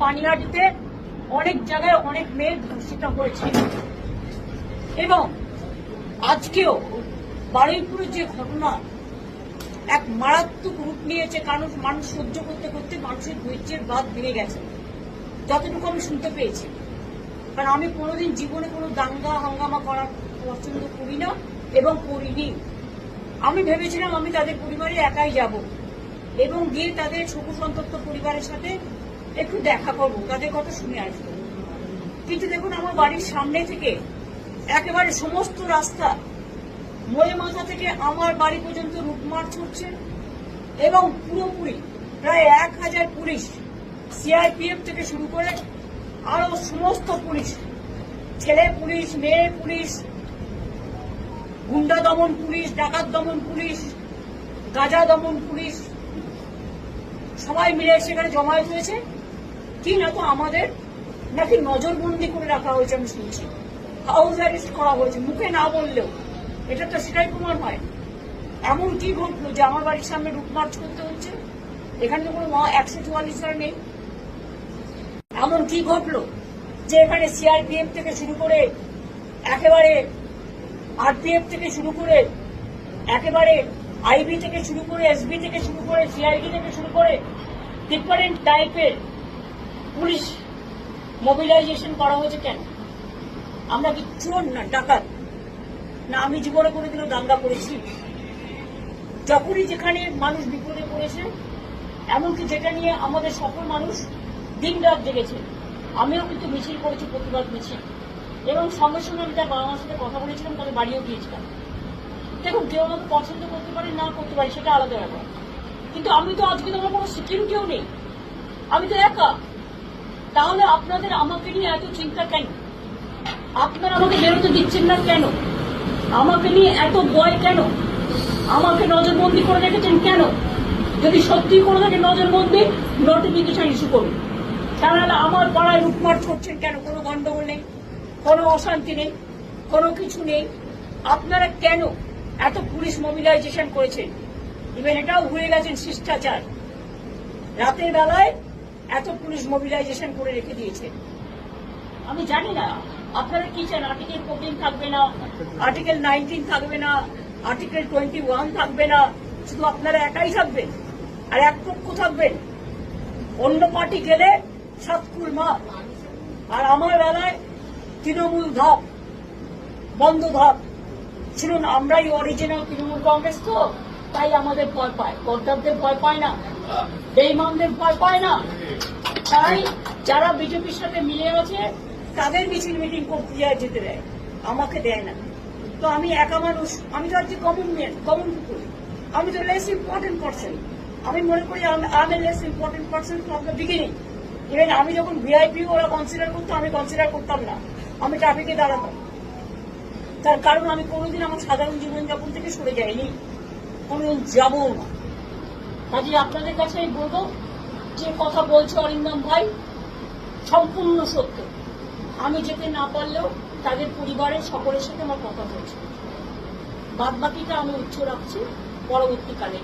পানিহাটিতে অনেক জায়গায় অনেক মেয়ে ধর্ষিত হয়েছে এবং আজকেও বারুইপুরে যে ঘটনা এক মারাত্মক রূপ নিয়েছে, কারণ মানুষ সহ্য করতে করতে মানুষের ধৈর্যের বাঁধ ভেঙে গেছে, যতটুকু আমি শুনতে পেয়েছি। কারণ আমি কোনোদিন জীবনে কোনো দাঙ্গা হাঙ্গামা করার পছন্দ করি না এবং করিনি। আমি ভেবেছিলাম আমি তাদের পরিবারে একাই যাব এবং গিয়ে তাদের শোকসন্তপ্ত পরিবারের সাথে একটু দেখা করব, তাদের কথা শুনে আসবো। কিন্তু দেখুন, আমার বাড়ির সামনে থেকে একেবারে সমস্ত রাস্তা মোড়ে মাথা থেকে আমার বাড়ি পর্যন্ত লুটমার্চ হচ্ছে এবং পুরোপুরি প্রায় 1000 পুলিশ, সিআরপিএফ থেকে শুরু করে আরো সমস্ত পুলিশ, ছেলে পুলিশ, মেয়ে পুলিশ, গুন্ডা দমন পুলিশ, ডাকাত দমন পুলিশ, গাঁজা দমন পুলিশ, সবাই মিলে সেখানে জমায়েত হয়েছে। কি না তো আমাদের নাকি নজরবন্দি করে রাখা হয়েছে, আমি শুনছি হাউস অ্যারেস্ট করা হয়েছে, মুখে না বললেও। এটা তো সেটাই প্রমাণ হয়। এমন কি ঘটলো যে আমার বাড়ির সামনে লুটমার্চ করতে হচ্ছে? এখানে তো কোনো 144 নেই। এমন কি ঘটলো যে এখানে সিআরপিএফ থেকে শুরু করে একেবারে আরপিএফ থেকে শুরু করে একেবারে আইবি থেকে শুরু করে এসবি থেকে শুরু করে সিআইডি থেকে শুরু করে ডিফারেন্ট টাইপের পুলিশ মোবিলাইজেশন করা হয়েছে? কেন? আমরা কি চোর না ডাকাত? না আমি জীবনে কোনোদিনও দাঙ্গা করেছি? যখনই যেখানে মানুষ বিপদে পড়েছে, এমনকি যেটা নিয়ে আমাদের সকল মানুষ দিন রাত জেগেছে, আমিও কিন্তু মিছিল করেছি, প্রতিবাদ মিছিল, এবং সঙ্গে সঙ্গে আমি তার বাবা মার সাথে কথা বলেছিলাম, তাদের বাড়িও গিয়েছিলাম। দেখুন, কেউ আমাকে পছন্দ করতে পারে, না করতে পারে, সেটা আলাদা ব্যাপার, কিন্তু আমি তো আজকে তোমার কোনো সিকিউরিটিও নেই, আমি তো একা। তাহলে আপনাদের আমাকে নিয়ে এত চিন্তা কেন? আপনারা আমাকে বেরোতে দিচ্ছেন না কেন? আমাকে নিয়ে এত ভয় কেন? আমাকে নজরবন্দি করে রেখেছেন কেন? যদি সত্যি করে থাকে নজরবন্দি, নোটিফিকেশন ইস্যু করুন। তাহলে আমার পাড়ায় লুটমার্চ করছেন কেন? কোনো গন্ডগোল নেই, কোনো অশান্তি নেই, কোনো কিছু নেই। আপনারা কেন এত পুলিশ মোবিলাইজেশন করেছেন? ইভেন এটাও ভুলে গেছেন শিষ্টাচার। রাতের বেলায় এত পুলিশ মোবিলাইজেশন করে রেখে দিয়েছে। আমি জানি না আপনারা কি চান। আর্টিকেল 14 থাকবে না, আর্টিকেল 19 থাকবে না, আর্টিকেল 21 থাকবে না, শুধু আপনারা একাই থাকবেন আর এক পক্ষ থাকবেন। অন্য পার্টি গেলে সাতকুল মা, আর আমার বেলায় তৃণমূল ধাপ, বন্ধ ধাপ। শুনুন, আমরাই অরিজিনাল তৃণমূল কংগ্রেস, তো তাই আমাদের ভয় পায়। গদ্দারদের ভয় পায় না, বেঈমানদের ভয় পায় না। তাই যারা বিজেপির সাথে মিলে আছে তাদের মিছিল মিটিং করতে যেতে দেয়, আমাকে দেয় না। তো আমি একা মানুষ, আমি তো আজকে কমন পিপুল, আমি তো লেস ইম্পর্টেন্ট পার্সন। আমি মনে করি আমি less important person from the beginning. Even আমি যখন ভিআইপি ওরা কনসিডার করতো, আমি কনসিডার করতাম না, আমি ট্রাফিকে দাঁড়াতাম। তার কারণ আমি কোনোদিন আমার সাধারণ জীবনযাপন থেকে সরে যাইনি, কোনোদিন যাবো না। কাজে আপনাদের কাছে আমি বলবো, যে কথা বলছে অরিন্দম ভাই সম্পূর্ণ সত্য। আমি যেতে না পারলেও তাদের পরিবারের সকলের সাথে আমার কথা হয়েছে। বাদ বাকিটা আমি উচ্চ রাখছি পরবর্তীকালে।